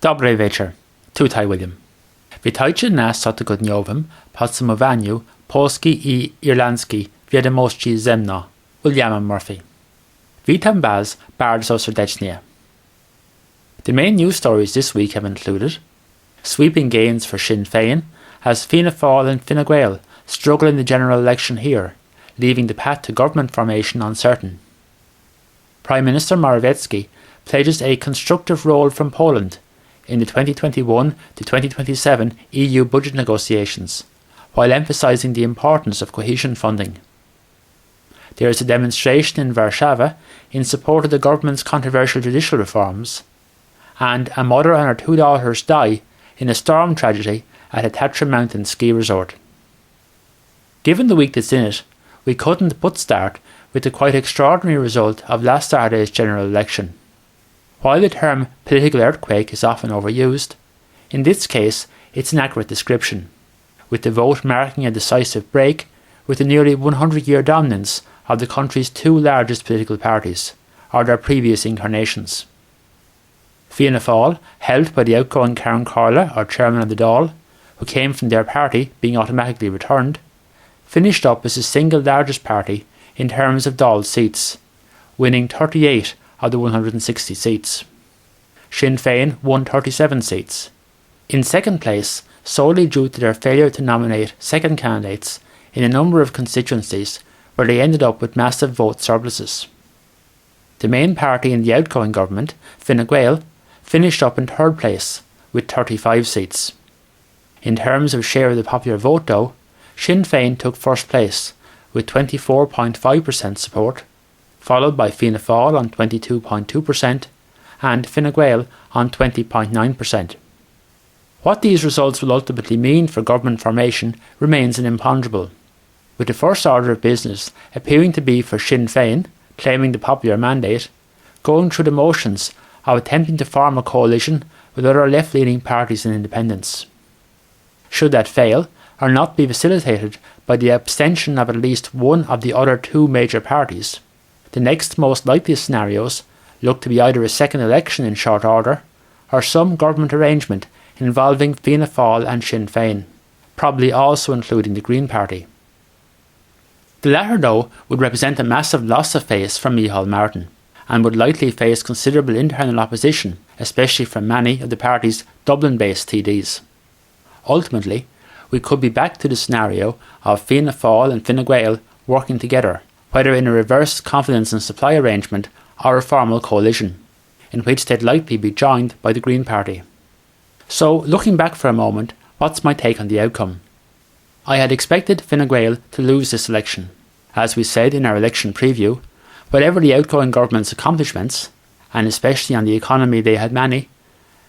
Dobry wieczór. Tutaj William. Witajcie na tygodniowym podsumowaniu Polski i Irlandzkiej wiadomości ze mną, Williamem Murphy. Witam was bardzo serdecznie. The main news stories this week have included sweeping gains for Sinn Féin as Fianna Fáil and Fine Gael struggle in the general election here, leaving the path to government formation uncertain. Prime Minister Morawiecki pledges a constructive role from Poland in the 2021 to 2027 EU budget negotiations, while emphasising the importance of cohesion funding. There is a demonstration in Warszawa in support of the government's controversial judicial reforms, and a mother and her two daughters die in a storm tragedy at a Tatra Mountain ski resort. Given the week that's in it, we couldn't but start with the quite extraordinary result of last Saturday's general election. While the term political earthquake is often overused, in this case it's an accurate description, with the vote marking a decisive break with the nearly 100-year dominance of the country's two largest political parties, or their previous incarnations. Fianna Fáil, helped by the outgoing Karen Corla, or chairman of the Dáil, who came from their party being automatically returned, finished up as the single largest party in terms of Dáil seats, winning 38 of the 160 seats. Sinn Féin won 37 seats. In second place, solely due to their failure to nominate second candidates in a number of constituencies where they ended up with massive vote surpluses. The main party in the outgoing government, Fine Gael, finished up in third place with 35 seats. In terms of share of the popular vote though, Sinn Féin took first place with 24.5% support, followed by Fianna Fáil on 22.2% and Fine Gael on 20.9%. What these results will ultimately mean for government formation remains an imponderable, with the first order of business appearing to be for Sinn Féin, claiming the popular mandate, going through the motions of attempting to form a coalition with other left-leaning parties and independents. Should that fail, or not be facilitated by the abstention of at least one of the other two major parties, the next most likely scenarios look to be either a second election in short order, or some government arrangement involving Fianna Fáil and Sinn Féin, probably also including the Green Party. The latter though would represent a massive loss of face for Micheál Martin, and would likely face considerable internal opposition, especially from many of the party's Dublin-based TDs. Ultimately, we could be back to the scenario of Fianna Fáil and Fine Gael working together, whether in a reverse confidence and supply arrangement or a formal coalition, in which they'd likely be joined by the Green Party. So, looking back for a moment, what's my take on the outcome? I had expected Fine Gael to lose this election. As we said in our election preview, whatever the outgoing government's accomplishments, and especially on the economy they had many,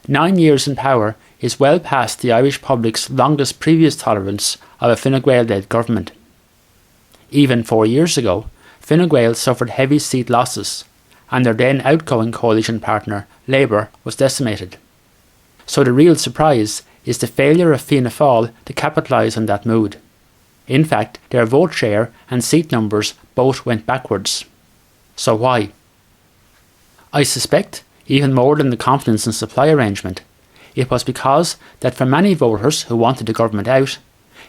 9 years in power is well past the Irish public's longest previous tolerance of a Fine Gael-led government. Even 4 years ago, Fine Gael suffered heavy seat losses, and their then outgoing coalition partner, Labour, was decimated. So the real surprise is the failure of Fianna Fáil to capitalise on that mood. In fact, their vote share and seat numbers both went backwards. So why? I suspect, even more than the confidence and supply arrangement, it was because that for many voters who wanted the government out,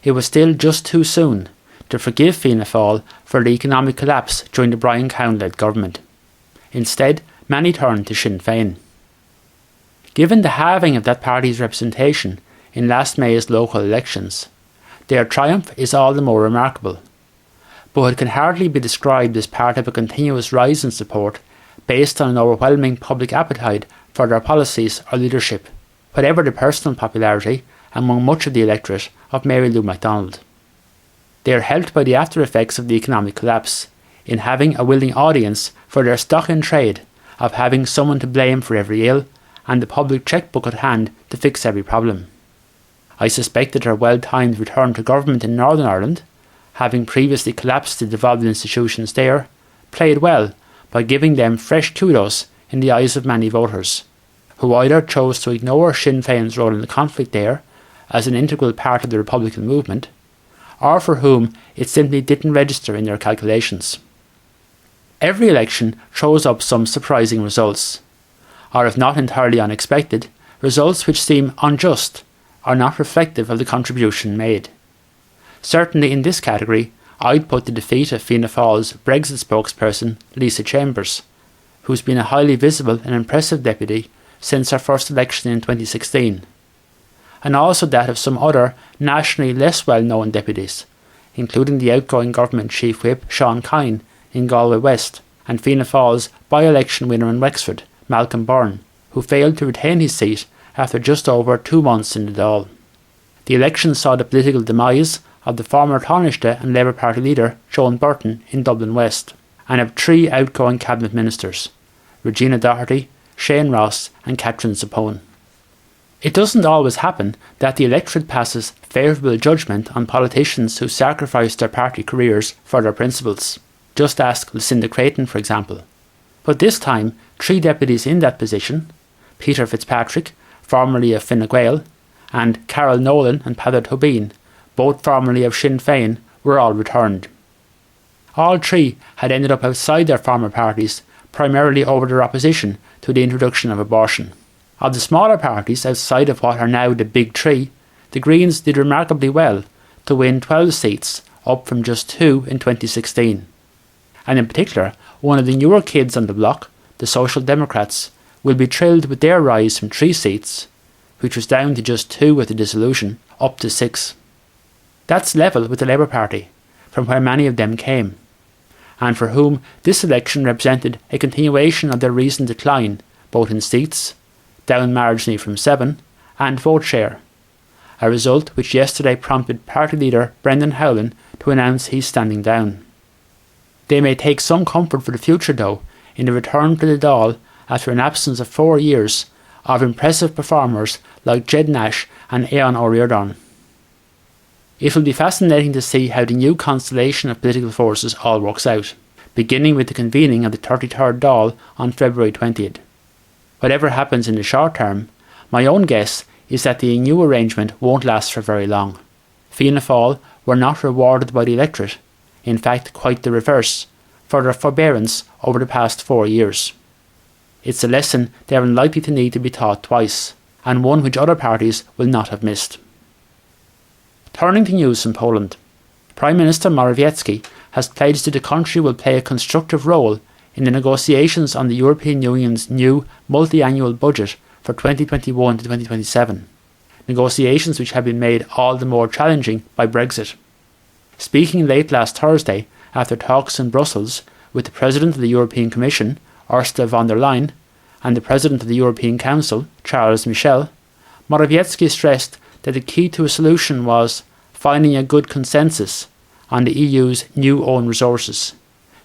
it was still just too soon to forgive Fianna Fáil for the economic collapse during the Brian Cowan-led government. Instead, many turned to Sinn Féin. Given the halving of that party's representation in last May's local elections, their triumph is all the more remarkable, but it can hardly be described as part of a continuous rise in support based on an overwhelming public appetite for their policies or leadership, whatever the personal popularity among much of the electorate of Mary Lou MacDonald. They are helped by the after effects of the economic collapse, in having a willing audience for their stock in trade of having someone to blame for every ill and the public chequebook at hand to fix every problem. I suspect that their well-timed return to government in Northern Ireland, having previously collapsed the devolved institutions there, played well by giving them fresh kudos in the eyes of many voters, who either chose to ignore Sinn Féin's role in the conflict there as an integral part of the Republican movement, or for whom it simply didn't register in their calculations. Every election throws up some surprising results, or if not entirely unexpected, results which seem unjust are not reflective of the contribution made. Certainly in this category, I'd put the defeat of Fianna Fáil's Brexit spokesperson Lisa Chambers, who's been a highly visible and impressive deputy since her first election in 2016, and also that of some other nationally less well-known deputies, including the outgoing government chief whip Sean Kine in Galway West, and Fianna Fáil's by-election winner in Wexford, Malcolm Byrne, who failed to retain his seat after just over 2 months in the Dáil. The election saw the political demise of the former Taoiseach and Labour Party leader Joan Burton in Dublin West, and of 3 outgoing cabinet ministers, Regina Doherty, Shane Ross and Catherine Zappone. It doesn't always happen that the electorate passes favourable judgment on politicians who sacrifice their party careers for their principles. Just ask Lucinda Creighton, for example. But this time, 3 deputies in that position, Peter Fitzpatrick, formerly of Fine Gael, and Carol Nolan and Peadar Tobin, both formerly of Sinn Féin, were all returned. All 3 had ended up outside their former parties, primarily over their opposition to the introduction of abortion. Of the smaller parties outside of what are now the Big 3, the Greens did remarkably well to win 12 seats, up from just 2 in 2016. And in particular, one of the newer kids on the block, the Social Democrats, will be thrilled with their rise from 3 seats, which was down to just 2 with the dissolution, up to 6. That's level with the Labour Party, from where many of them came, and for whom this election represented a continuation of their recent decline, both in seats, down marginally from 7, and vote share, a result which yesterday prompted party leader Brendan Howlin to announce he's standing down. They may take some comfort for the future, though, in the return to the Dáil after an absence of 4 years of impressive performers like Jed Nash and Eoin O'Riordan. It will be fascinating to see how the new constellation of political forces all works out, beginning with the convening of the 33rd Dáil on February 20th. Whatever happens in the short term, my own guess is that the new arrangement won't last for very long. Fianna Fáil were not rewarded by the electorate, in fact quite the reverse, for their forbearance over the past 4 years. It's a lesson they are unlikely to need to be taught twice, and one which other parties will not have missed. Turning to news from Poland, Prime Minister Morawiecki has pledged that the country will play a constructive role in the negotiations on the European Union's new multi-annual budget for 2021 to 2027, negotiations which have been made all the more challenging by Brexit. Speaking late last Thursday after talks in Brussels with the President of the European Commission, Ursula von der Leyen, and the President of the European Council, Charles Michel, Morawiecki stressed that the key to a solution was finding a good consensus on the EU's new own resources,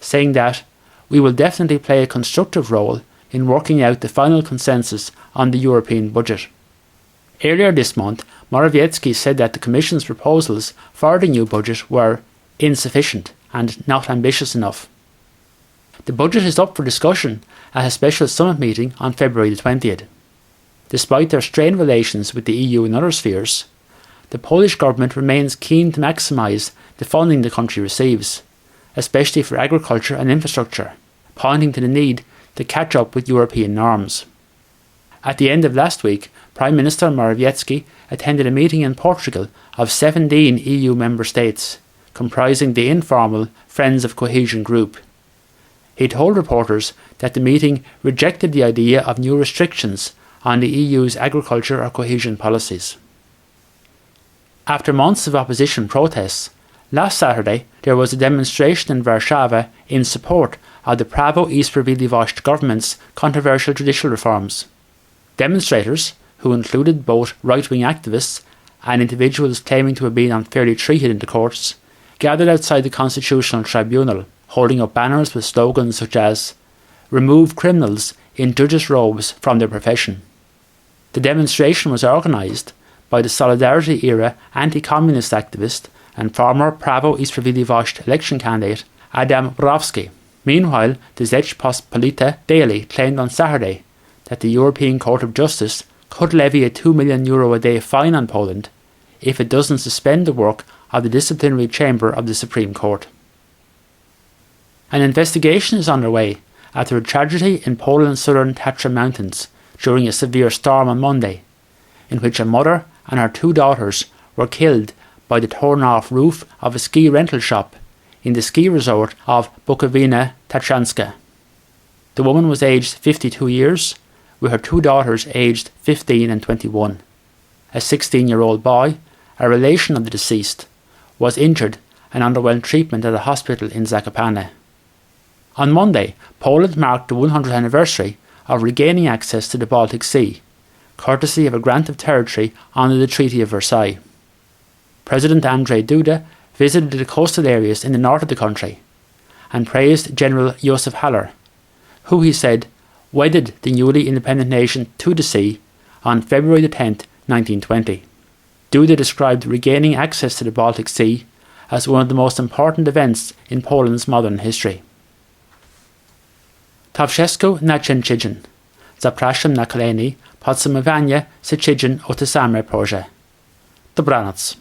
saying that we will definitely play a constructive role in working out the final consensus on the European budget. Earlier this month, Morawiecki said that the Commission's proposals for the new budget were insufficient and not ambitious enough. The budget is up for discussion at a special summit meeting on February the 20th. Despite their strained relations with the EU in other spheres, the Polish government remains keen to maximise the funding the country receives, especially for agriculture and infrastructure, pointing to the need to catch up with European norms. At the end of last week, Prime Minister Morawiecki attended a meeting in Portugal of 17 EU member states, comprising the informal Friends of Cohesion group. He told reporters that the meeting rejected the idea of new restrictions on the EU's agriculture or cohesion policies. After months of opposition protests, last Saturday there was a demonstration in Warszawa in support of the Prawo i Sprawiedliwość government's controversial judicial reforms. Demonstrators, who included both right-wing activists and individuals claiming to have been unfairly treated in the courts, gathered outside the Constitutional Tribunal, holding up banners with slogans such as "Remove criminals in judges' robes from their profession." The demonstration was organised by the Solidarity-era anti-communist activist and former Prawo i Sprawiedliwość election candidate Adam Borowski. Meanwhile, the Rzeczpospolita Daily claimed on Saturday that the European Court of Justice could levy a €2 million a day fine on Poland if it doesn't suspend the work of the disciplinary chamber of the Supreme Court. An investigation is underway after a tragedy in Poland's southern Tatra Mountains during a severe storm on Monday, in which a mother and her 2 daughters were killed by the torn-off roof of a ski rental shop in the ski resort of Bukowina Tatrzańska. The woman was aged 52 years, with her 2 daughters aged 15 and 21. A 16-year-old boy, a relation of the deceased, was injured and underwent treatment at a hospital in Zakopane. On Monday, Poland marked the 100th anniversary of regaining access to the Baltic Sea, courtesy of a grant of territory under the Treaty of Versailles. President Andrzej Duda visited the coastal areas in the north of the country and praised General Josef Haller, who, he said, wedded the newly independent nation to the sea on February 10, 1920. Duda described regaining access to the Baltic Sea as one of the most important events in Poland's modern history. To wszystko na Cięciedzin. Zapraszam na kolejne podsumowanie z tydzień o tym samym porze. Dobranoc.